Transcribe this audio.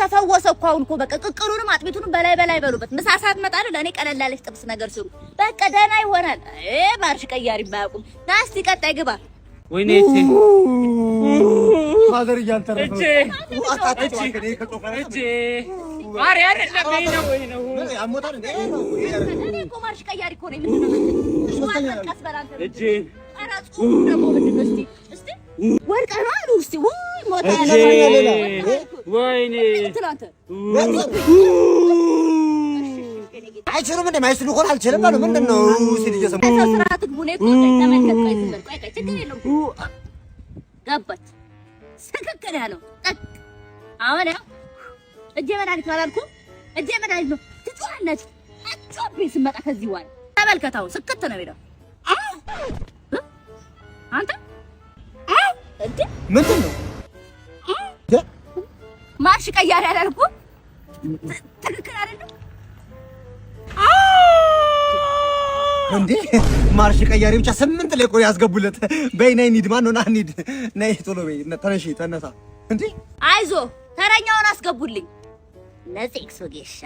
ተፈወሰ እኮ አሁን እኮ በቃ ቅቅሉንም አጥሚቱንም በላይ በሉበት። ምሳ ሰዓት መጣለ ለኔ ቀለል ያለች ጥብስ ነገር ስሩ በቃ ደህና ይሆናል። ማርሽ ቀያሪ ባያውቁም ና እስቲ ቀጣይ ግባ። ወይኔ እቺ ማዘር እያንተረፈ እቺ ማርያ አይደለም ነው አሞታል እንዴ እኔ እኮ ማርሽ ቀያሪ እኮ ነኝ። ምንድን ነው ቀስበላንተ እቺ አራጽ ደግሞ ምንድን ነው እስቲ ወርቀ ነው አሉ እስቲ ወይ ሞታ ወይኔ ትላንተ አይችልም እንዴ ማይስሉ እኮ አልችልም አሉ ምንድነው ሲል እየሰማ እዛው ስርዓት ግቡኔ እኮ ተመልከት ቆይ ችግር የለውም ገባች ስክክል ያለው ጠቅ አሁን ያው እጄ መድኃኒት አላልኩም እጄ መድኃኒት ነው ትጮሃለች አጮቤ ስመጣ ከዚህ በኋላ ተመልከታው ስክት ነው የሚለው አንተ እንዴ ምንድን ነው ማርሽ ቀያሪ አላልኩም ትክክል አይደለም እንዴ ማርሽ ቀያሪ ብቻ 8 ላይ ቆይ ያስገቡለት በይ ነይ እንሂድ ማን ነው ና እንሂድ ነይ ቶሎ በይ ተነሺ ተነሳ እንዴ አይዞ ተረኛውን አስገቡልኝ ለጽክሱ ጌሻ